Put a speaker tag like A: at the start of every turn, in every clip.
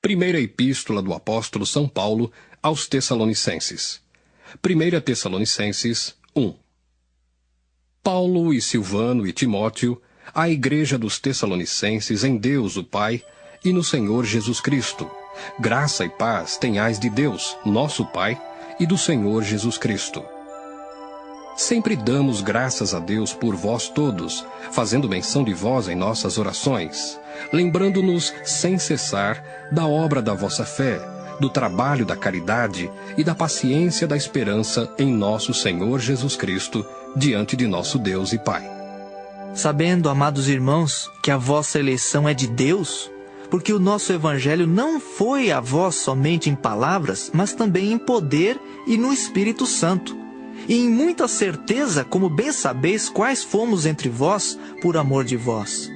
A: Primeira Epístola do Apóstolo São Paulo aos Tessalonicenses. 1 Tessalonicenses 1. Paulo e Silvano e Timóteo, à Igreja dos Tessalonicenses em Deus o Pai e no Senhor Jesus Cristo. Graça e paz tenhais de Deus, nosso Pai, e do Senhor Jesus Cristo. Sempre damos graças a Deus por vós todos, fazendo menção de vós em nossas orações, lembrando-nos sem cessar da obra da vossa fé, do trabalho da caridade e da paciência da esperança em nosso Senhor Jesus Cristo, diante de nosso Deus e Pai.
B: Sabendo, amados irmãos, que a vossa eleição é de Deus, porque o nosso Evangelho não foi a vós somente em palavras, mas também em poder e no Espírito Santo, e em muita certeza, como bem sabeis, quais fomos entre vós por amor de vós.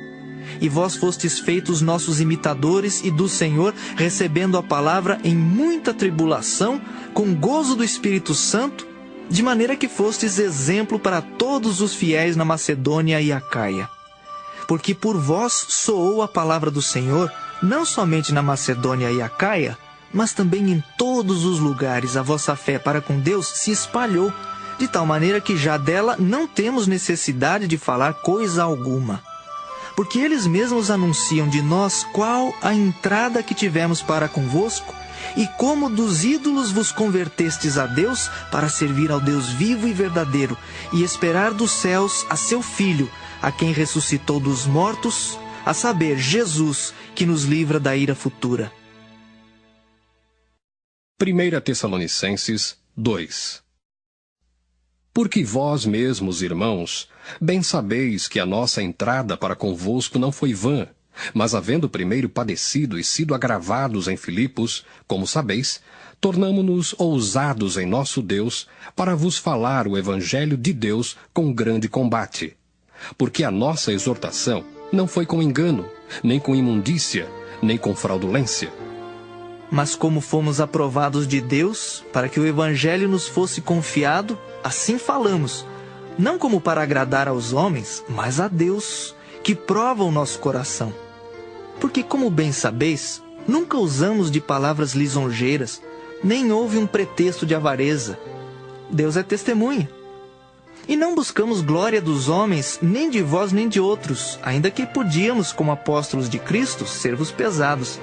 B: E vós fostes feitos nossos imitadores e do Senhor, recebendo a palavra em muita tribulação, com gozo do Espírito Santo, de maneira que fostes exemplo para todos os fiéis na Macedônia e Acaia. Porque por vós soou a palavra do Senhor, não somente na Macedônia e Acaia, mas também em todos os lugares a vossa fé para com Deus se espalhou, de tal maneira que já dela não temos necessidade de falar coisa alguma. Porque eles mesmos anunciam de nós qual a entrada que tivemos para convosco, e como dos ídolos vos convertestes a Deus para servir ao Deus vivo e verdadeiro, e esperar dos céus a seu Filho, a quem ressuscitou dos mortos, a saber, Jesus, que nos livra da ira futura.
A: 1 Tessalonicenses 2. Porque vós mesmos, irmãos, bem sabeis que a nossa entrada para convosco não foi vã, mas havendo primeiro padecido e sido agravados em Filipos, como sabeis, tornamo-nos ousados em nosso Deus para vos falar o Evangelho de Deus com grande combate. Porque a nossa exortação não foi com engano, nem com imundícia, nem com fraudulência.
B: Mas como fomos aprovados de Deus, para que o Evangelho nos fosse confiado, assim falamos, não como para agradar aos homens, mas a Deus, que prova o nosso coração. Porque, como bem sabeis, nunca usamos de palavras lisonjeiras, nem houve um pretexto de avareza. Deus é testemunha. E não buscamos glória dos homens, nem de vós nem de outros, ainda que podíamos, como apóstolos de Cristo, ser-vos pesados.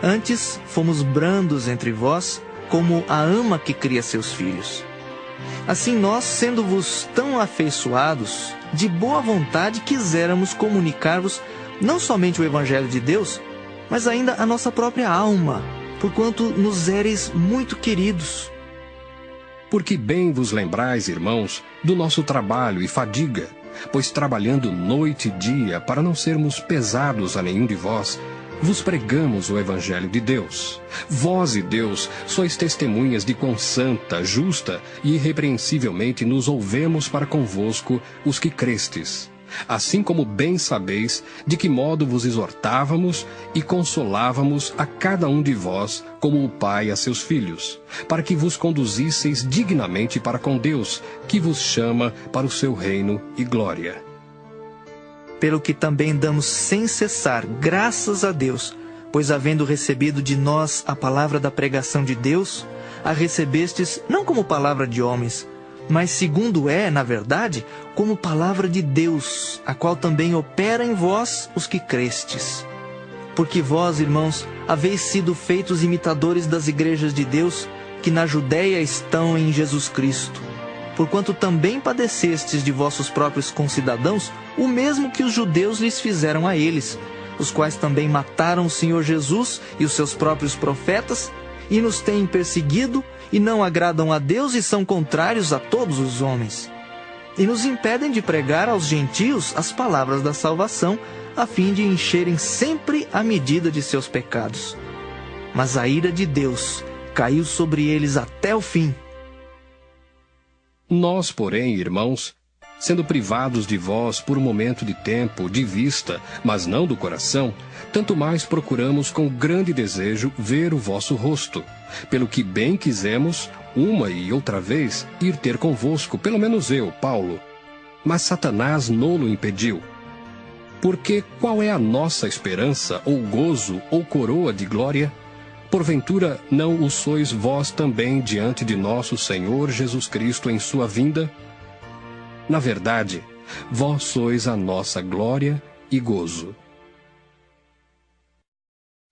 B: Antes, fomos brandos entre vós, como a ama que cria seus filhos. Assim nós, sendo-vos tão afeiçoados, de boa vontade quiséramos comunicar-vos não somente o Evangelho de Deus, mas ainda a nossa própria alma, porquanto nos éreis muito queridos.
A: Porque bem vos lembrais, irmãos, do nosso trabalho e fadiga, pois trabalhando noite e dia para não sermos pesados a nenhum de vós, vos pregamos o Evangelho de Deus. Vós e Deus sois testemunhas de quão santa, justa e irrepreensivelmente nos ouvemos para convosco os que crestes. Assim como bem sabeis de que modo vos exortávamos e consolávamos a cada um de vós, como o pai a seus filhos, para que vos conduzisseis dignamente para com Deus, que vos chama para o seu reino e glória.
B: Pelo que também damos sem cessar graças a Deus, pois havendo recebido de nós a palavra da pregação de Deus, a recebestes não como palavra de homens, mas segundo é, na verdade, como palavra de Deus, a qual também opera em vós os que crestes. Porque vós, irmãos, haveis sido feitos imitadores das igrejas de Deus, que na Judéia estão em Jesus Cristo. Porquanto também padecestes de vossos próprios concidadãos o mesmo que os judeus lhes fizeram a eles, os quais também mataram o Senhor Jesus e os seus próprios profetas, e nos têm perseguido, e não agradam a Deus e são contrários a todos os homens. E nos impedem de pregar aos gentios as palavras da salvação, a fim de encherem sempre a medida de seus pecados. Mas a ira de Deus caiu sobre eles até o fim.
A: Nós, porém, irmãos, sendo privados de vós por um momento de tempo, de vista, mas não do coração, tanto mais procuramos com grande desejo ver o vosso rosto, pelo que bem quisemos, uma e outra vez, ir ter convosco, pelo menos eu, Paulo. Mas Satanás nolo impediu. Porque qual é a nossa esperança, ou gozo, ou coroa de glória? Porventura, não o sois vós também diante de nosso Senhor Jesus Cristo em sua vinda? Na verdade, vós sois a nossa glória e gozo.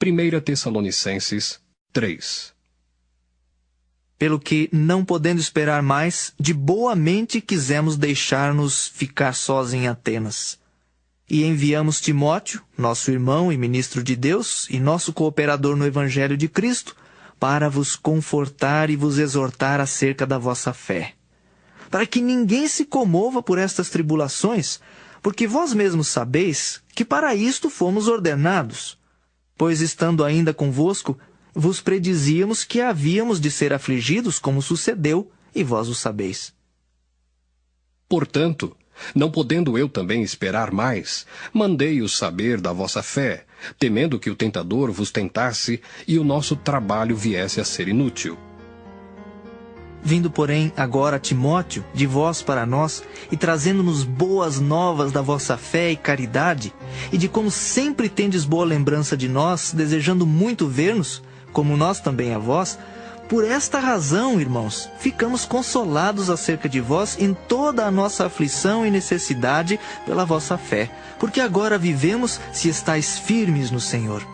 A: 1 Tessalonicenses 3.
B: Pelo que, não podendo esperar mais, de boa mente quisemos deixar-nos ficar sós em Atenas. E enviamos Timóteo, nosso irmão e ministro de Deus, e nosso cooperador no Evangelho de Cristo, para vos confortar e vos exortar acerca da vossa fé. Para que ninguém se comova por estas tribulações, porque vós mesmos sabeis que para isto fomos ordenados. Pois estando ainda convosco, vos predizíamos que havíamos de ser afligidos, como sucedeu, e vós o sabeis.
A: Portanto, não podendo eu também esperar mais, mandei-os saber da vossa fé, temendo que o tentador vos tentasse e o nosso trabalho viesse a ser inútil.
B: Vindo, porém, agora Timóteo, de vós para nós, e trazendo-nos boas novas da vossa fé e caridade, e de como sempre tendes boa lembrança de nós, desejando muito ver-nos, como nós também a vós, por esta razão, irmãos, ficamos consolados acerca de vós em toda a nossa aflição e necessidade pela vossa fé, porque agora vivemos se estáis firmes no Senhor.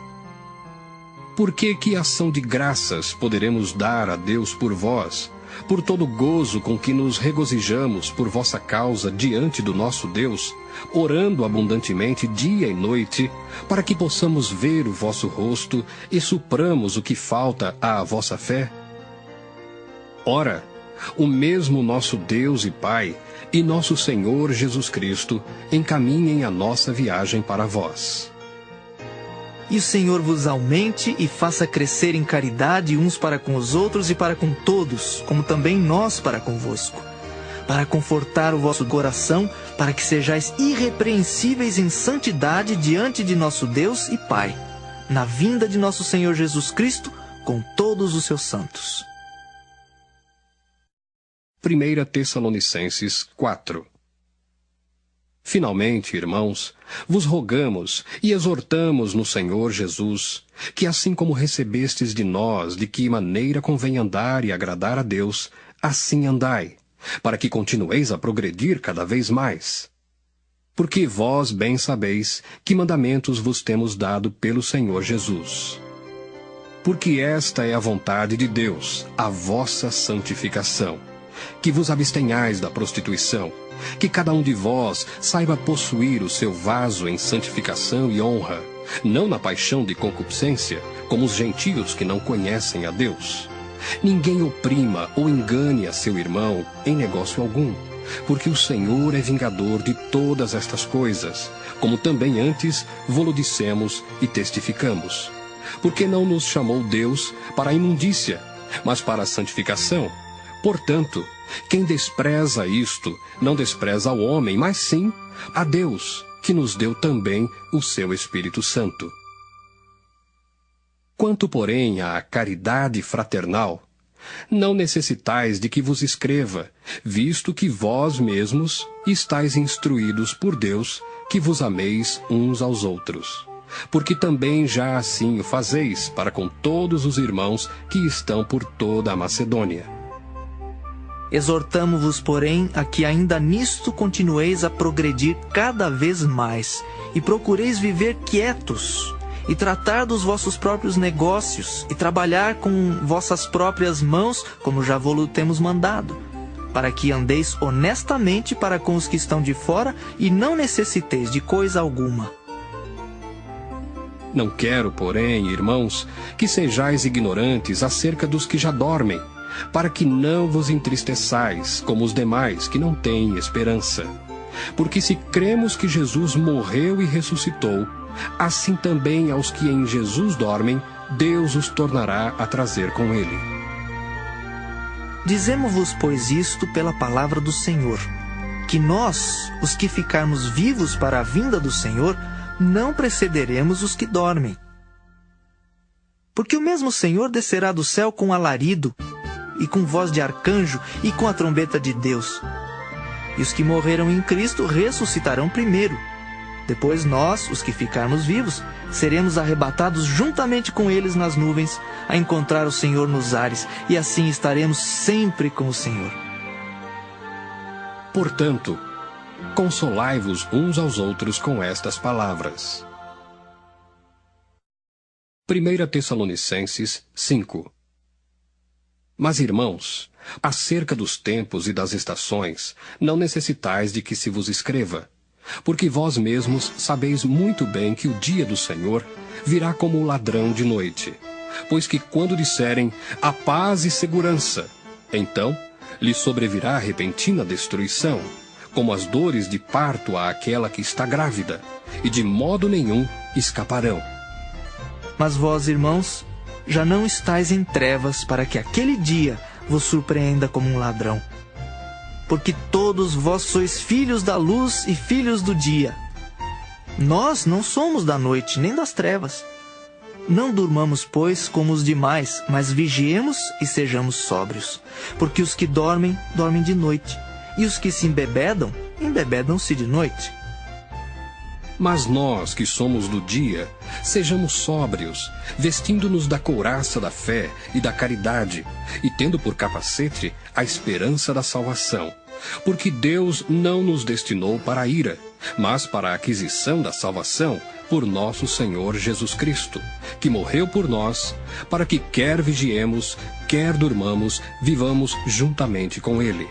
A: Porque que ação de graças poderemos dar a Deus por vós, por todo o gozo com que nos regozijamos por vossa causa diante do nosso Deus, orando abundantemente dia e noite, para que possamos ver o vosso rosto e supramos o que falta à vossa fé? Ora, o mesmo nosso Deus e Pai e nosso Senhor Jesus Cristo encaminhem a nossa viagem para vós.
B: E o Senhor vos aumente e faça crescer em caridade uns para com os outros e para com todos, como também nós para convosco, para confortar o vosso coração, para que sejais irrepreensíveis em santidade diante de nosso Deus e Pai, na vinda de nosso Senhor Jesus Cristo, com todos os seus santos.
A: 1 Tessalonicenses 4. Finalmente, irmãos, vos rogamos e exortamos no Senhor Jesus, que assim como recebestes de nós de que maneira convém andar e agradar a Deus, assim andai, para que continueis a progredir cada vez mais. Porque vós bem sabeis que mandamentos vos temos dado pelo Senhor Jesus. Porque esta é a vontade de Deus, a vossa santificação, que vos abstenhais da prostituição, que cada um de vós saiba possuir o seu vaso em santificação e honra, não na paixão de concupiscência, como os gentios que não conhecem a Deus. Ninguém oprima ou engane a seu irmão em negócio algum, porque o Senhor é vingador de todas estas coisas, como também antes vô-lo dissemos e testificamos. Porque não nos chamou Deus para a imundícia, mas para a santificação. Portanto, quem despreza isto, não despreza ao homem, mas sim a Deus, que nos deu também o seu Espírito Santo. Quanto, porém, à caridade fraternal, não necessitais de que vos escreva, visto que vós mesmos estáis instruídos por Deus, que vos ameis uns aos outros. Porque também já assim o fazeis para com todos os irmãos que estão por toda a Macedônia.
B: Exortamo-vos, porém, a que ainda nisto continueis a progredir cada vez mais, e procureis viver quietos, e tratar dos vossos próprios negócios, e trabalhar com vossas próprias mãos, como já vô-lo temos mandado, para que andeis honestamente para com os que estão de fora, e não necessiteis de coisa alguma.
A: Não quero, porém, irmãos, que sejais ignorantes acerca dos que já dormem, para que não vos entristeçais, como os demais que não têm esperança. Porque se cremos que Jesus morreu e ressuscitou, assim também aos que em Jesus dormem, Deus os tornará a trazer com ele.
B: Dizemo-vos, pois, isto pela palavra do Senhor, que nós, os que ficarmos vivos para a vinda do Senhor, não precederemos os que dormem. Porque o mesmo Senhor descerá do céu com alarido, e com voz de arcanjo, e com a trombeta de Deus. E os que morreram em Cristo ressuscitarão primeiro. Depois nós, os que ficarmos vivos, seremos arrebatados juntamente com eles nas nuvens, a encontrar o Senhor nos ares, e assim estaremos sempre com o Senhor.
A: Portanto, consolai-vos uns aos outros com estas palavras. 1 Tessalonicenses 5. Mas, irmãos, acerca dos tempos e das estações, não necessitais de que se vos escreva, porque vós mesmos sabeis muito bem que o dia do Senhor virá como o ladrão de noite. Pois que quando disserem a paz e segurança, então lhe sobrevirá repentina destruição, como as dores de parto àquela que está grávida, e de modo nenhum escaparão.
B: Mas vós, irmãos, já não estáis em trevas para que aquele dia vos surpreenda como um ladrão. Porque todos vós sois filhos da luz e filhos do dia. Nós não somos da noite nem das trevas. Não durmamos, pois, como os demais, mas vigiemos e sejamos sóbrios. Porque os que dormem, dormem de noite, e os que se embebedam, embebedam-se de noite.
A: Mas nós, que somos do dia, sejamos sóbrios, vestindo-nos da couraça da fé e da caridade, e tendo por capacete a esperança da salvação. Porque Deus não nos destinou para a ira, mas para a aquisição da salvação por nosso Senhor Jesus Cristo, que morreu por nós, para que quer vigiemos, quer durmamos, vivamos juntamente com Ele.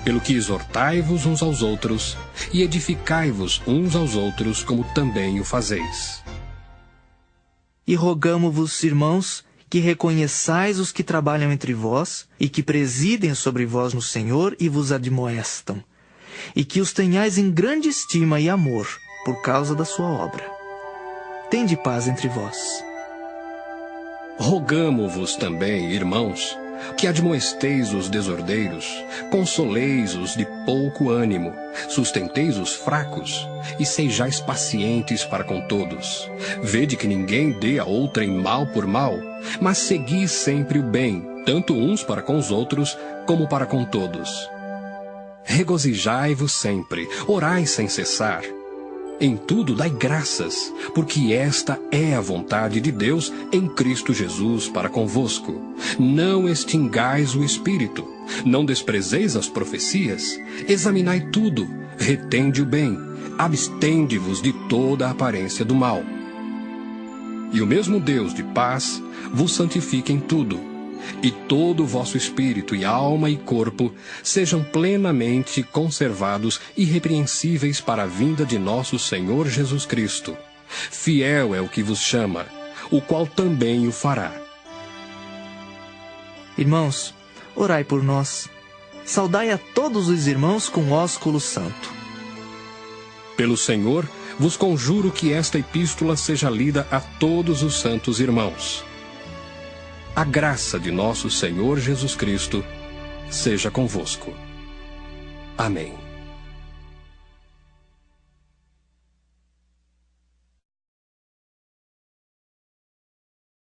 A: Pelo que exortai-vos uns aos outros, e edificai-vos uns aos outros, como também o fazeis.
B: E rogamo-vos, irmãos, que reconheçais os que trabalham entre vós, e que presidem sobre vós no Senhor e vos admoestam, e que os tenhais em grande estima e amor, por causa da sua obra. Tende paz entre vós.
A: Rogamo-vos também, irmãos, que admoesteis os desordeiros, consoleis os de pouco ânimo, sustenteis os fracos, e sejais pacientes para com todos. Vede que ninguém dê a outrem mal por mal, mas segui sempre o bem, tanto uns para com os outros, como para com todos. Regozijai-vos sempre, orai sem cessar. Em tudo dai graças, porque esta é a vontade de Deus em Cristo Jesus para convosco. Não extingais o Espírito, não desprezeis as profecias, examinai tudo, retende o bem, abstende-vos de toda a aparência do mal. E o mesmo Deus de paz vos santifique em tudo, e todo o vosso espírito e alma e corpo sejam plenamente conservados irrepreensíveis para a vinda de nosso Senhor Jesus Cristo. Fiel é o que vos chama, o qual também o fará.
B: Irmãos, orai por nós. Saudai a todos os irmãos com ósculo santo.
A: Pelo Senhor, vos conjuro que esta epístola seja lida a todos os santos irmãos. A graça de nosso Senhor Jesus Cristo seja convosco. Amém.